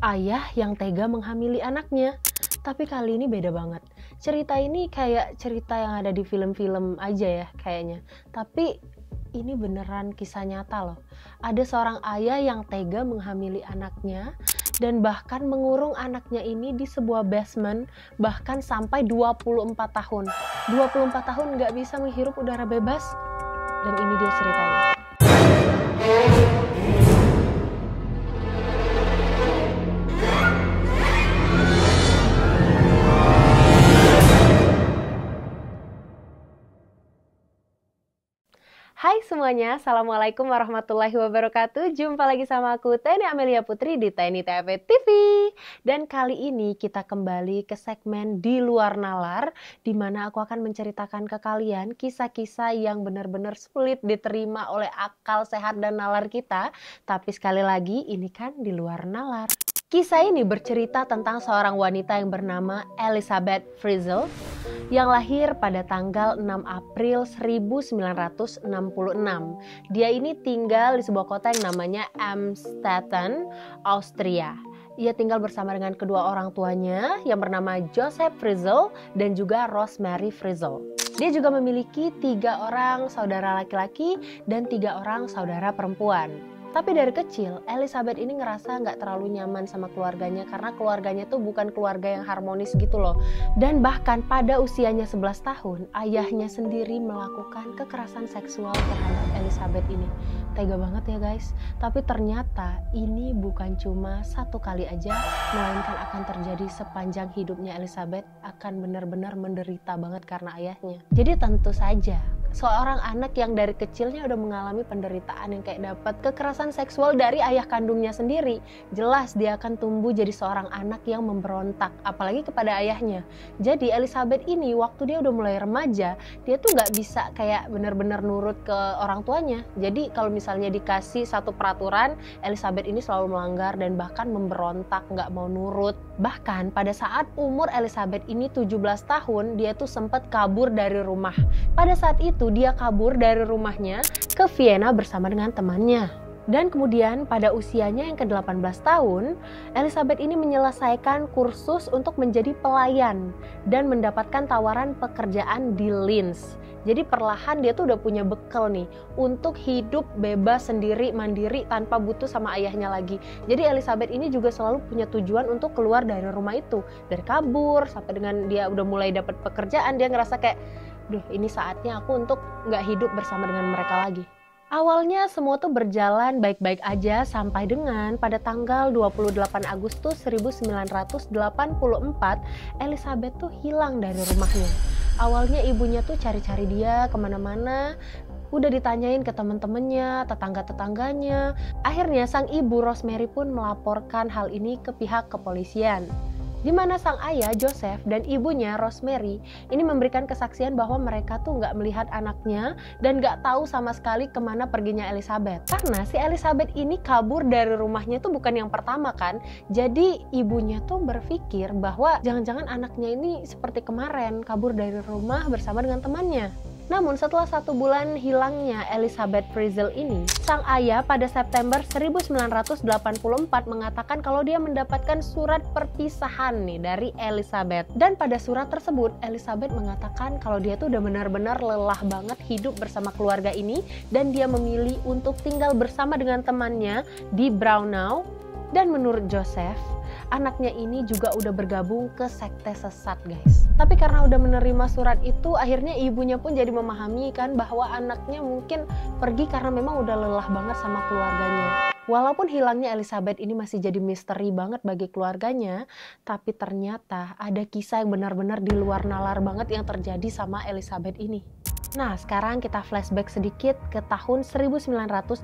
ayah yang tega menghamili anaknya. Tapi kali ini beda banget. Cerita ini kayak cerita yang ada di film-film aja ya kayaknya. Tapi ini beneran kisah nyata loh. Ada seorang ayah yang tega menghamili anaknya dan bahkan mengurung anaknya ini di sebuah basement bahkan sampai 24 tahun. 24 tahun nggak bisa menghirup udara bebas. Dan ini dia ceritanya. Hai semuanya, Assalamualaikum warahmatullahi wabarakatuh. Jumpa lagi sama aku, Teni Amelia Putri di Teni TP TV. Dan kali ini kita kembali ke segmen Di Luar Nalar, di mana aku akan menceritakan ke kalian kisah-kisah yang benar-benar sulit diterima oleh akal sehat dan nalar kita. Tapi sekali lagi, ini kan di luar nalar. Kisah ini bercerita tentang seorang wanita yang bernama Elizabeth Frizzle yang lahir pada tanggal 6 April 1966. Dia ini tinggal di sebuah kota yang namanya Amstetten, Austria. Ia tinggal bersama dengan kedua orang tuanya yang bernama Joseph Frizzle dan juga Rosemary Frizzle. Dia juga memiliki 3 orang saudara laki-laki dan 3 orang saudara perempuan. Tapi dari kecil, Elizabeth ini ngerasa nggak terlalu nyaman sama keluarganya karena keluarganya tuh bukan keluarga yang harmonis gitu loh. Dan bahkan pada usianya 11 tahun, ayahnya sendiri melakukan kekerasan seksual terhadap Elizabeth ini. Tega banget ya guys. Tapi ternyata ini bukan cuma satu kali aja, melainkan akan terjadi sepanjang hidupnya Elizabeth, akan benar-benar menderita banget karena ayahnya. Jadi tentu saja, seorang anak yang dari kecilnya udah mengalami penderitaan yang kayak dapat kekerasan seksual dari ayah kandungnya sendiri, jelas dia akan tumbuh jadi seorang anak yang memberontak, apalagi kepada ayahnya. Jadi Elizabeth ini waktu dia udah mulai remaja, dia tuh nggak bisa kayak benar-benar nurut ke orang tuanya. Jadi kalau misalnya dikasih satu peraturan, Elizabeth ini selalu melanggar dan bahkan memberontak, nggak mau nurut. Bahkan pada saat umur Elizabeth ini 17 tahun, dia tuh sempat kabur dari rumah. Pada saat itu dia kabur dari rumahnya ke Vienna bersama dengan temannya. Dan kemudian pada usianya yang ke-18 tahun, Elizabeth ini menyelesaikan kursus untuk menjadi pelayan dan mendapatkan tawaran pekerjaan di Linz. Jadi perlahan dia tuh udah punya bekal nih untuk hidup bebas sendiri, mandiri, tanpa butuh sama ayahnya lagi. Jadi Elizabeth ini juga selalu punya tujuan untuk keluar dari rumah itu. Dari kabur sampai dengan dia udah mulai dapat pekerjaan, dia ngerasa kayak, duh ini saatnya aku untuk nggak hidup bersama dengan mereka lagi. Awalnya semua tuh berjalan baik-baik aja sampai dengan pada tanggal 28 Agustus 1984 Elizabeth tuh hilang dari rumahnya. Awalnya ibunya tuh cari-cari dia kemana-mana, udah ditanyain ke teman-temannya, tetangga-tetangganya. Akhirnya sang ibu Rosemary pun melaporkan hal ini ke pihak kepolisian. Di mana sang ayah Joseph dan ibunya Rosemary ini memberikan kesaksian bahwa mereka tuh nggak melihat anaknya dan nggak tahu sama sekali kemana perginya Elizabeth. Karena si Elizabeth ini kabur dari rumahnya tuh bukan yang pertama kan. Jadi ibunya tuh berpikir bahwa jangan-jangan anaknya ini seperti kemarin kabur dari rumah bersama dengan temannya. Namun setelah 1 bulan hilangnya Elizabeth Frizzle ini, sang ayah pada September 1984 mengatakan kalau dia mendapatkan surat perpisahan nih dari Elizabeth. Dan pada surat tersebut Elizabeth mengatakan kalau dia tuh udah benar-benar lelah banget hidup bersama keluarga ini dan dia memilih untuk tinggal bersama dengan temannya di Braunau. Dan menurut Joseph, anaknya ini juga udah bergabung ke sekte sesat guys. Tapi karena udah menerima surat itu, akhirnya ibunya pun jadi memahami kan bahwa anaknya mungkin pergi karena memang udah lelah banget sama keluarganya. Walaupun hilangnya Elizabeth ini masih jadi misteri banget bagi keluarganya, tapi ternyata ada kisah yang benar-benar di luar nalar banget yang terjadi sama Elizabeth ini. Nah, sekarang kita flashback sedikit ke tahun 1981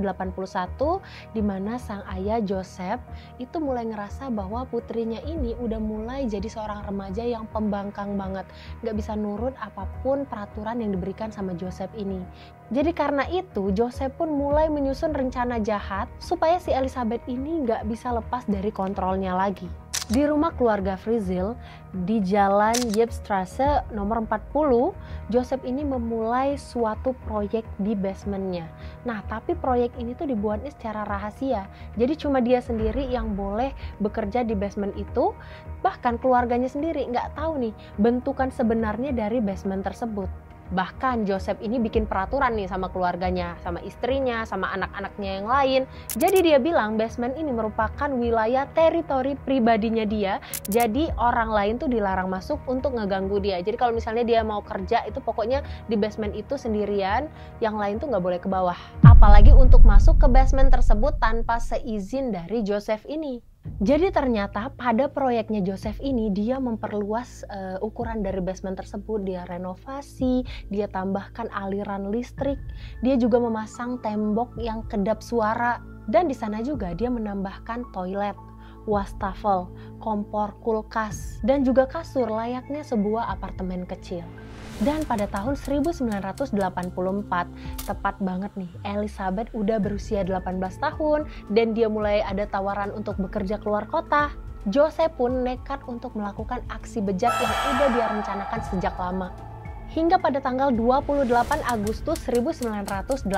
di mana sang ayah Joseph itu mulai ngerasa bahwa putrinya ini udah mulai jadi seorang remaja yang pembangkang banget. Nggak bisa nurut apapun peraturan yang diberikan sama Joseph ini. Jadi karena itu Joseph pun mulai menyusun rencana jahat supaya si Elizabeth ini nggak bisa lepas dari kontrolnya lagi. Di rumah keluarga Frizzle di Jalan Ypstrasse nomor 40, Joseph ini memulai suatu proyek di basementnya. Nah, tapi proyek ini tuh dibuatnya secara rahasia. Jadi cuma dia sendiri yang boleh bekerja di basement itu. Bahkan keluarganya sendiri nggak tahu nih bentukan sebenarnya dari basement tersebut. Bahkan Joseph ini bikin peraturan nih sama keluarganya, sama istrinya, sama anak-anaknya yang lain. Jadi dia bilang basement ini merupakan wilayah teritori pribadinya dia. Jadi orang lain tuh dilarang masuk untuk ngeganggu dia. Jadi kalau misalnya dia mau kerja itu pokoknya di basement itu sendirian, yang lain tuh nggak boleh ke bawah. Apalagi untuk masuk ke basement tersebut tanpa seizin dari Joseph ini. Jadi ternyata pada proyeknya Joseph ini dia memperluas ukuran dari basement tersebut, dia renovasi, dia tambahkan aliran listrik, dia juga memasang tembok yang kedap suara, dan di sana juga dia menambahkan toilet, wastafel, kompor, kulkas, dan juga kasur layaknya sebuah apartemen kecil. Dan pada tahun 1984, tepat banget nih, Elizabeth udah berusia 18 tahun dan dia mulai ada tawaran untuk bekerja keluar kota. Joseph pun nekat untuk melakukan aksi bejat yang udah dia rencanakan sejak lama. Hingga pada tanggal 28 Agustus 1984,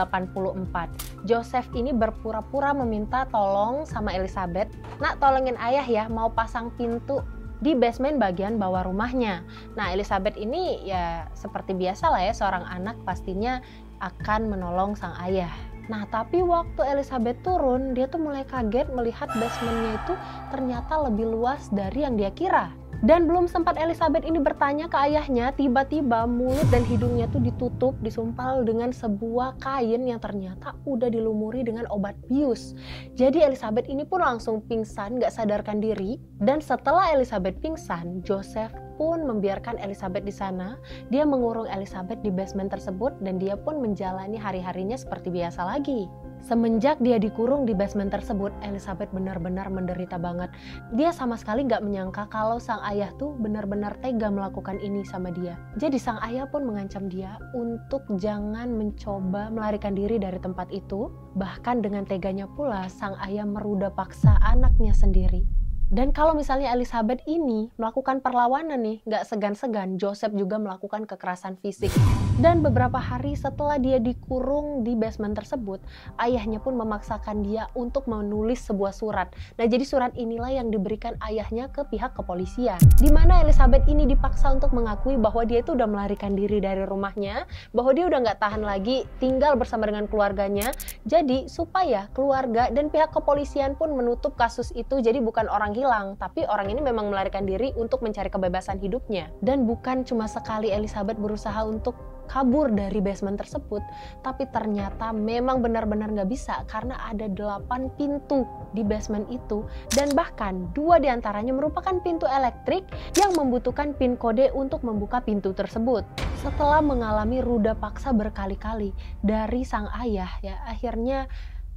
Joseph ini berpura-pura meminta tolong sama Elizabeth, "Nak, tolongin ayah ya, mau pasang pintu di basement bagian bawah rumahnya." Nah, Elizabeth ini ya seperti biasa lah ya, seorang anak pastinya akan menolong sang ayah. Nah, tapi waktu Elizabeth turun, dia tuh mulai kaget melihat basementnya itu ternyata lebih luas dari yang dia kira. Dan belum sempat Elizabeth ini bertanya ke ayahnya, tiba-tiba mulut dan hidungnya tuh ditutup, disumpal dengan sebuah kain yang ternyata udah dilumuri dengan obat bius. Jadi Elizabeth ini pun langsung pingsan, gak sadarkan diri. Dan setelah Elizabeth pingsan, Joseph pun membiarkan Elizabeth di sana. Dia mengurung Elizabeth di basement tersebut dan dia pun menjalani hari-harinya seperti biasa lagi. Semenjak dia dikurung di basement tersebut, Elizabeth benar-benar menderita banget. Dia sama sekali gak menyangka kalau sang ayah tuh benar-benar tega melakukan ini sama dia. Jadi sang ayah pun mengancam dia untuk jangan mencoba melarikan diri dari tempat itu. Bahkan dengan teganya pula, sang ayah meruda paksa anaknya sendiri. Dan kalau misalnya Elizabeth ini melakukan perlawanan nih, gak segan-segan, Joseph juga melakukan kekerasan fisik. Dan beberapa hari setelah dia dikurung di basement tersebut, ayahnya pun memaksakan dia untuk menulis sebuah surat. Nah, jadi surat inilah yang diberikan ayahnya ke pihak kepolisian. Di mana Elizabeth ini dipaksa untuk mengakui bahwa dia itu udah melarikan diri dari rumahnya, bahwa dia udah gak tahan lagi tinggal bersama dengan keluarganya. Jadi supaya keluarga dan pihak kepolisian pun menutup kasus itu, jadi bukan orang hilang, tapi orang ini memang melarikan diri untuk mencari kebebasan hidupnya. Dan bukan cuma sekali Elizabeth berusaha untuk kabur dari basement tersebut, tapi ternyata memang benar-benar nggak bisa karena ada 8 pintu di basement itu, dan bahkan 2 diantaranya merupakan pintu elektrik yang membutuhkan PIN kode untuk membuka pintu tersebut. Setelah mengalami ruda paksa berkali-kali dari sang ayah, ya akhirnya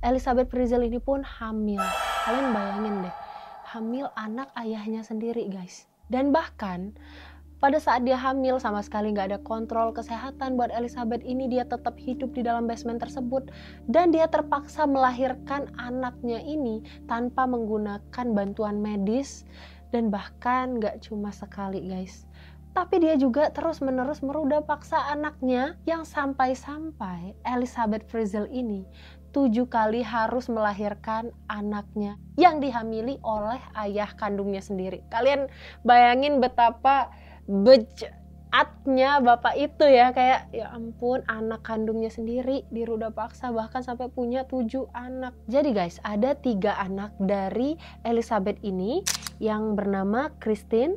Elizabeth Frizzle ini pun hamil. Kalian bayangin deh, hamil anak ayahnya sendiri, guys. Dan bahkan pada saat dia hamil sama sekali nggak ada kontrol kesehatan buat Elizabeth ini, dia tetap hidup di dalam basement tersebut dan dia terpaksa melahirkan anaknya ini tanpa menggunakan bantuan medis. Dan bahkan nggak cuma sekali, guys, tapi dia juga terus-menerus meruda paksa anaknya, yang sampai-sampai Elizabeth Frizzle ini 7 kali harus melahirkan anaknya yang dihamili oleh ayah kandungnya sendiri. Kalian bayangin betapa bejatnya bapak itu ya, kayak ya ampun, anak kandungnya sendiri diruda paksa bahkan sampai punya 7 anak. Jadi guys, ada 3 anak dari Elizabeth ini yang bernama Christine,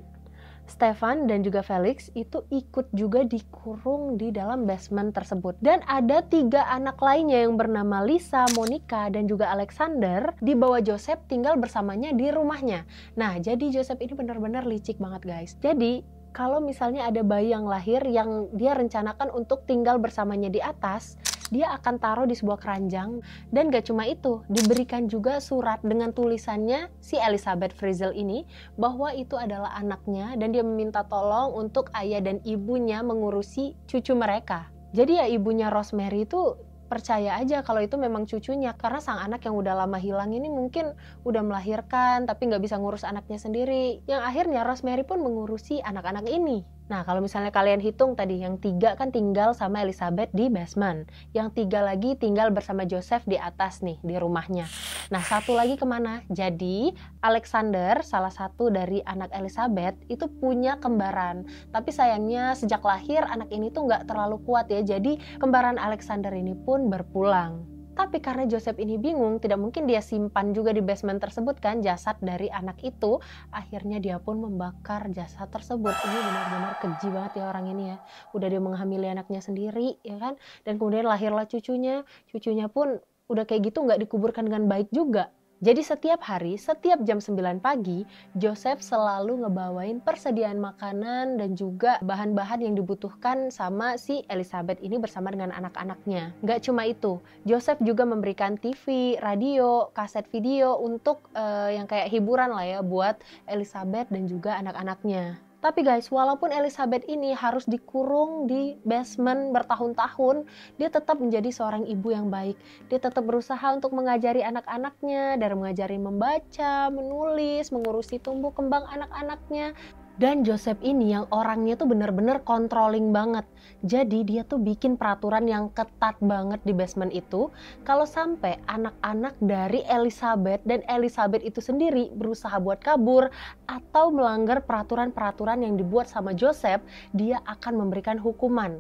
Stefan, dan juga Felix itu ikut juga dikurung di dalam basement tersebut. Dan ada 3 anak lainnya yang bernama Lisa, Monica, dan juga Alexander dibawa Joseph tinggal bersamanya di rumahnya. Nah, jadi Joseph ini benar-benar licik banget, guys. Jadi kalau misalnya ada bayi yang lahir yang dia rencanakan untuk tinggal bersamanya di atas, dia akan taruh di sebuah keranjang. Dan gak cuma itu, diberikan juga surat dengan tulisannya si Elizabeth Frizzle ini bahwa itu adalah anaknya dan dia meminta tolong untuk ayah dan ibunya mengurusi cucu mereka. Jadi ya ibunya Rosemary itu percaya aja kalau itu memang cucunya, karena sang anak yang udah lama hilang ini mungkin udah melahirkan tapi nggak bisa ngurus anaknya sendiri, yang akhirnya Rosemary pun mengurusi anak-anak ini. Nah, kalau misalnya kalian hitung tadi, yang 3 kan tinggal sama Elizabeth di basement, yang 3 lagi tinggal bersama Joseph di atas nih, di rumahnya. Nah, 1 lagi kemana? Jadi, Alexander, salah satu dari anak Elizabeth, itu punya kembaran. Tapi sayangnya sejak lahir anak ini tuh nggak terlalu kuat ya, jadi kembaran Alexander ini pun berpulang. Tapi karena Joseph ini bingung, tidak mungkin dia simpan juga di basement tersebut kan jasad dari anak itu. Akhirnya dia pun membakar jasad tersebut. Ini benar-benar keji banget ya orang ini ya. Udah dia menghamili anaknya sendiri ya kan. Dan kemudian lahirlah cucunya. Cucunya pun udah kayak gitu nggak dikuburkan dengan baik juga. Jadi setiap hari, setiap jam 9 pagi, Joseph selalu ngebawain persediaan makanan dan juga bahan-bahan yang dibutuhkan sama si Elizabeth ini bersama dengan anak-anaknya. Nggak cuma itu, Joseph juga memberikan TV, radio, kaset video untuk yang kayak hiburan lah ya buat Elizabeth dan juga anak-anaknya. Tapi guys, walaupun Elizabeth ini harus dikurung di basement bertahun-tahun, dia tetap menjadi seorang ibu yang baik. Dia tetap berusaha untuk mengajari anak-anaknya, dari mengajari membaca, menulis, mengurusi tumbuh kembang anak-anaknya. Dan Joseph ini yang orangnya tuh bener-bener controlling banget. Jadi dia tuh bikin peraturan yang ketat banget di basement itu. Kalau sampai anak-anak dari Elizabeth dan Elizabeth itu sendiri berusaha buat kabur atau melanggar peraturan-peraturan yang dibuat sama Joseph, dia akan memberikan hukuman.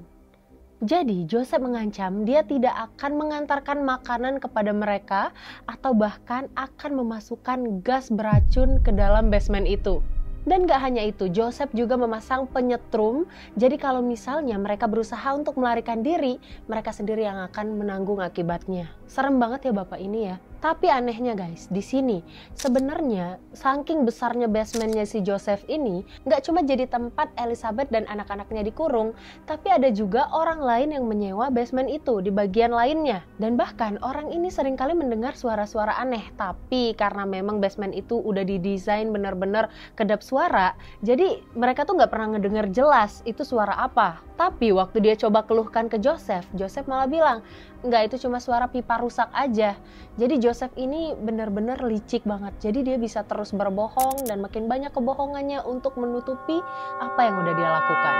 Jadi Joseph mengancam dia tidak akan mengantarkan makanan kepada mereka atau bahkan akan memasukkan gas beracun ke dalam basement itu. Dan gak hanya itu, Joseph juga memasang penyetrum. Jadi kalau misalnya mereka berusaha untuk melarikan diri, mereka sendiri yang akan menanggung akibatnya. Serem banget ya bapak ini ya. Tapi anehnya guys, di sini sebenarnya saking besarnya basementnya si Joseph ini, nggak cuma jadi tempat Elizabeth dan anak-anaknya dikurung, tapi ada juga orang lain yang menyewa basement itu di bagian lainnya. Dan bahkan orang ini seringkali mendengar suara-suara aneh, tapi karena memang basement itu udah didesain benar-benar kedap suara, jadi mereka tuh nggak pernah ngedengar jelas itu suara apa. Tapi waktu dia coba keluhkan ke Joseph, Joseph malah bilang, enggak, itu cuma suara pipa rusak aja. Jadi Joseph ini benar-benar licik banget. Jadi dia bisa terus berbohong dan makin banyak kebohongannya untuk menutupi apa yang udah dia lakukan.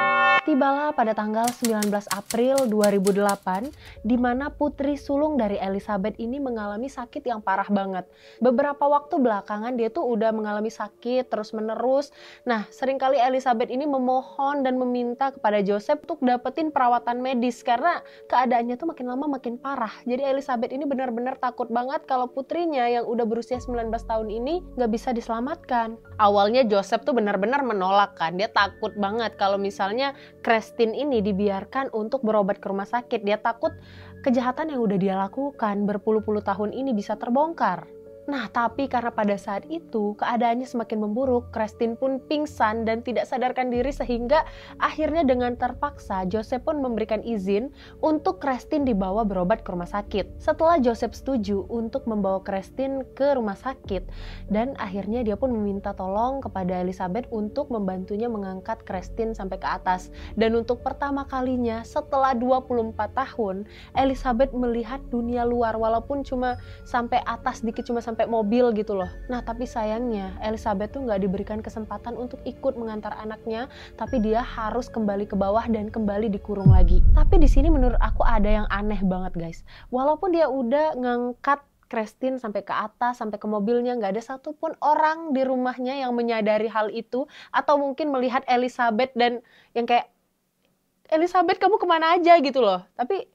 Tibalah pada tanggal 19 April 2008, di mana putri sulung dari Elizabeth ini mengalami sakit yang parah banget. Beberapa waktu belakangan dia tuh udah mengalami sakit terus-menerus. Nah, seringkali Elizabeth ini memohon dan meminta kepada Joseph untuk dapetin perawatan medis karena keadaannya tuh makin lama makin parah. Jadi Elizabeth ini benar-benar takut banget kalau putrinya yang udah berusia 19 tahun ini nggak bisa diselamatkan. Awalnya Joseph tuh benar-benar menolak kan. Dia takut banget kalau misalnya Christine ini dibiarkan untuk berobat ke rumah sakit. Dia takut kejahatan yang udah dia lakukan berpuluh-puluh tahun ini bisa terbongkar. Nah, tapi karena pada saat itu keadaannya semakin memburuk, Christine pun pingsan dan tidak sadarkan diri sehingga akhirnya dengan terpaksa Joseph pun memberikan izin untuk Christine dibawa berobat ke rumah sakit. Setelah Joseph setuju untuk membawa Christine ke rumah sakit dan akhirnya dia pun meminta tolong kepada Elizabeth untuk membantunya mengangkat Christine sampai ke atas. Dan untuk pertama kalinya setelah 24 tahun, Elizabeth melihat dunia luar walaupun cuma sampai atas dikit, cuma sampai mobil gitu loh. Nah, tapi sayangnya Elizabeth tuh nggak diberikan kesempatan untuk ikut mengantar anaknya, tapi dia harus kembali ke bawah dan kembali dikurung lagi. Tapi di sini menurut aku ada yang aneh banget guys. Walaupun dia udah ngangkat Christine sampai ke atas, sampai ke mobilnya, nggak ada satupun orang di rumahnya yang menyadari hal itu atau mungkin melihat Elizabeth dan yang kayak, Elizabeth kamu kemana aja gitu loh. Tapi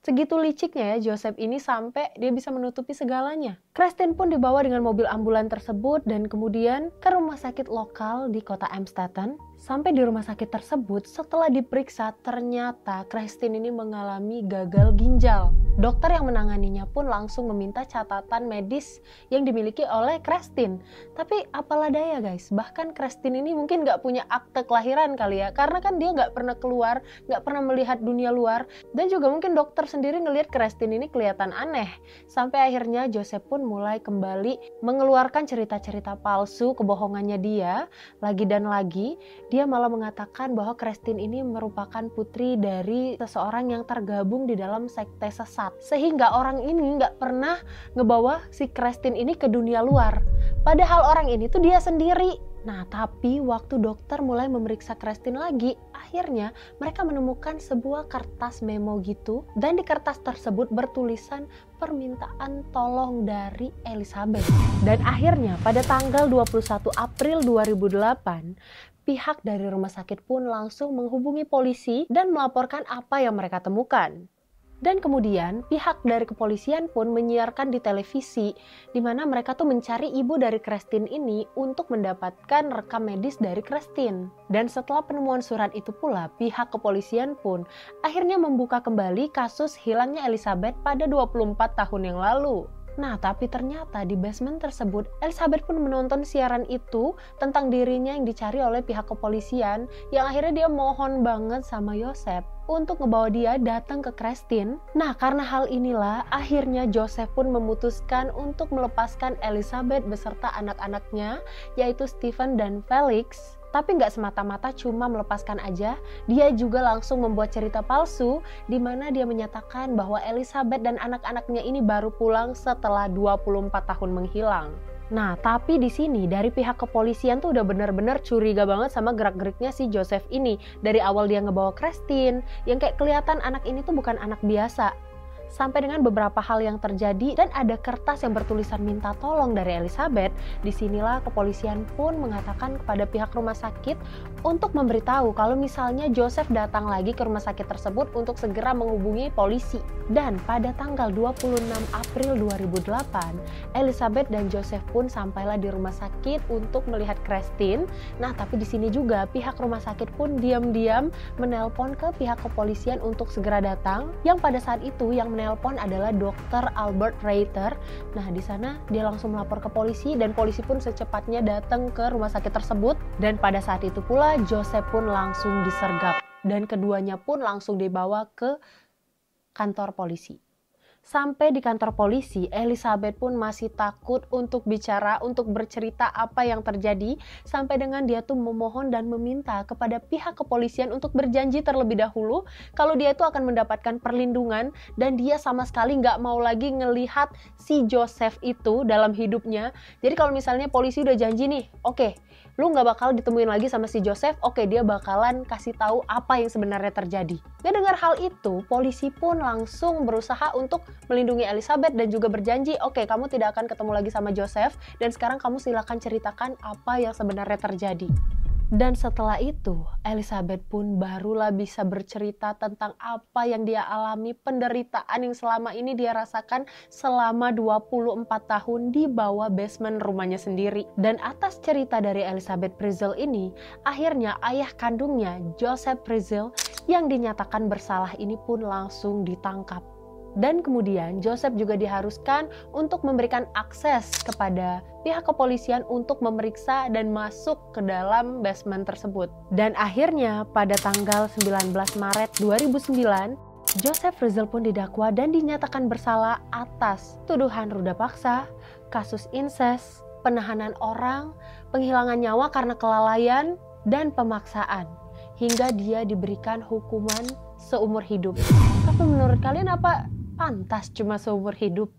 segitu liciknya ya Joseph ini sampai dia bisa menutupi segalanya. Christine pun dibawa dengan mobil ambulan tersebut dan kemudian ke rumah sakit lokal di kota Amstetten. Sampai di rumah sakit tersebut, setelah diperiksa ternyata Christine ini mengalami gagal ginjal. Dokter yang menanganinya pun langsung meminta catatan medis yang dimiliki oleh Christine. Tapi apalah daya guys, bahkan Christine ini mungkin gak punya akte kelahiran kali ya, karena kan dia gak pernah keluar, gak pernah melihat dunia luar, dan juga mungkin dokter sendiri ngelihat Christine ini kelihatan aneh. Sampai akhirnya Joseph pun mulai kembali mengeluarkan cerita-cerita palsu kebohongannya dia, lagi dan lagi. Dia malah mengatakan bahwa Christine ini merupakan putri dari seseorang yang tergabung di dalam sekte sesat. ketat. Sehingga orang ini nggak pernah ngebawa si Christine ini ke dunia luar. Padahal orang ini tuh dia sendiri. Nah, tapi waktu dokter mulai memeriksa Christine lagi, akhirnya mereka menemukan sebuah kertas memo gitu. Dan di kertas tersebut bertulisan permintaan tolong dari Elizabeth. Dan akhirnya pada tanggal 21 April 2008, pihak dari rumah sakit pun langsung menghubungi polisi dan melaporkan apa yang mereka temukan. Dan kemudian pihak dari kepolisian pun menyiarkan di televisi di mana mereka tuh mencari ibu dari Christine ini untuk mendapatkan rekam medis dari Christine. Dan setelah penemuan surat itu pula, pihak kepolisian pun akhirnya membuka kembali kasus hilangnya Elizabeth pada 24 tahun yang lalu. Nah, tapi ternyata di basement tersebut, Elizabeth pun menonton siaran itu tentang dirinya yang dicari oleh pihak kepolisian, yang akhirnya dia mohon banget sama Joseph untuk ngebawa dia datang ke Christine. Nah, karena hal inilah, akhirnya Joseph pun memutuskan untuk melepaskan Elizabeth beserta anak-anaknya, yaitu Stephen dan Felix. Tapi nggak semata-mata cuma melepaskan aja, dia juga langsung membuat cerita palsu di mana dia menyatakan bahwa Elizabeth dan anak-anaknya ini baru pulang setelah 24 tahun menghilang. Nah, tapi di sini dari pihak kepolisian tuh udah bener-bener curiga banget sama gerak-geriknya si Joseph ini. Dari awal dia ngebawa Christine, yang kayak kelihatan anak ini tuh bukan anak biasa. Sampai dengan beberapa hal yang terjadi dan ada kertas yang bertulisan minta tolong dari Elizabeth. Disinilah kepolisian pun mengatakan kepada pihak rumah sakit untuk memberitahu kalau misalnya Joseph datang lagi ke rumah sakit tersebut untuk segera menghubungi polisi. Dan pada tanggal 26 April 2008, Elizabeth dan Joseph pun sampailah di rumah sakit untuk melihat Christine. Nah, tapi di sini juga pihak rumah sakit pun diam-diam menelpon ke pihak kepolisian untuk segera datang. Yang pada saat itu yang menelpon adalah Dr. Albert Reiter. Nah, di sana dia langsung melapor ke polisi dan polisi pun secepatnya datang ke rumah sakit tersebut. Dan pada saat itu pula Joseph pun langsung disergap dan keduanya pun langsung dibawa ke kantor polisi. Sampai di kantor polisi, Elizabeth pun masih takut untuk bicara, untuk bercerita apa yang terjadi, sampai dengan dia tuh memohon dan meminta kepada pihak kepolisian untuk berjanji terlebih dahulu kalau dia itu akan mendapatkan perlindungan dan dia sama sekali nggak mau lagi ngelihat si Joseph itu dalam hidupnya. Jadi kalau misalnya polisi udah janji nih, oke, lu nggak bakal ditemuin lagi sama si Joseph, oke, dia bakalan kasih tahu apa yang sebenarnya terjadi. Ngedengar hal itu, polisi pun langsung berusaha untuk melindungi Elizabeth dan juga berjanji, oke, kamu tidak akan ketemu lagi sama Joseph dan sekarang kamu silakan ceritakan apa yang sebenarnya terjadi. Dan setelah itu, Elizabeth pun barulah bisa bercerita tentang apa yang dia alami, penderitaan yang selama ini dia rasakan selama 24 tahun di bawah basement rumahnya sendiri. Dan atas cerita dari Elizabeth Frizzell ini, akhirnya ayah kandungnya, Joseph Frizzell, yang dinyatakan bersalah ini pun langsung ditangkap. Dan kemudian Joseph juga diharuskan untuk memberikan akses kepada pihak kepolisian untuk memeriksa dan masuk ke dalam basement tersebut. Dan akhirnya pada tanggal 19 Maret 2009, Joseph Frizzell pun didakwa dan dinyatakan bersalah atas tuduhan ruda paksa, kasus incest, penahanan orang, penghilangan nyawa karena kelalaian, dan pemaksaan. Hingga dia diberikan hukuman seumur hidup. Tapi menurut kalian apa pantas cuma seumur hidup?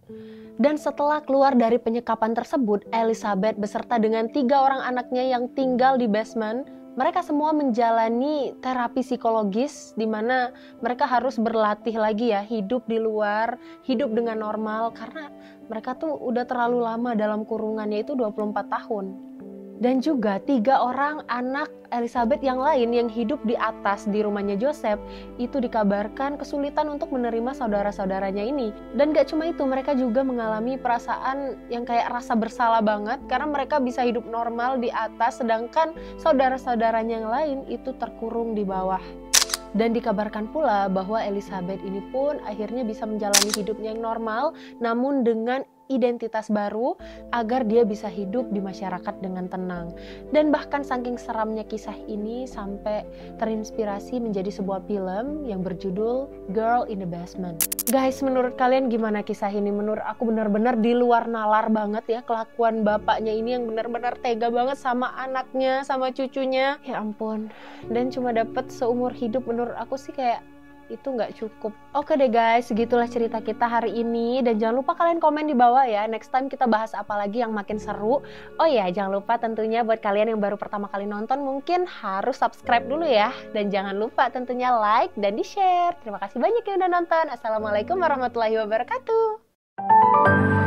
Dan setelah keluar dari penyekapan tersebut, Elizabeth beserta dengan 3 orang anaknya yang tinggal di basement, mereka semua menjalani terapi psikologis di mana mereka harus berlatih lagi ya, hidup di luar, hidup dengan normal, karena mereka tuh udah terlalu lama dalam kurungannya itu 24 tahun. Dan juga 3 orang anak Elizabeth yang lain yang hidup di atas di rumahnya Joseph itu dikabarkan kesulitan untuk menerima saudara-saudaranya ini. Dan gak cuma itu, mereka juga mengalami perasaan yang kayak rasa bersalah banget karena mereka bisa hidup normal di atas sedangkan saudara-saudaranya yang lain itu terkurung di bawah. Dan dikabarkan pula bahwa Elizabeth ini pun akhirnya bisa menjalani hidupnya yang normal namun dengan identitas baru agar dia bisa hidup di masyarakat dengan tenang. Dan bahkan saking seramnya kisah ini sampai terinspirasi menjadi sebuah film yang berjudul Girl in the Basement. Guys, menurut kalian gimana kisah ini? Menurut aku benar-benar di luar nalar banget ya kelakuan bapaknya ini yang benar-benar tega banget sama anaknya, sama cucunya. Ya ampun. Dan cuma dapat seumur hidup, menurut aku sih kayak itu nggak cukup. Oke deh guys, segitulah cerita kita hari ini. Dan jangan lupa kalian komen di bawah ya, next time kita bahas apa lagi yang makin seru. Oh ya, jangan lupa tentunya buat kalian yang baru pertama kali nonton mungkin harus subscribe dulu ya. Dan jangan lupa tentunya like dan di-share. Terima kasih banyak yang udah nonton. Assalamualaikum warahmatullahi wabarakatuh.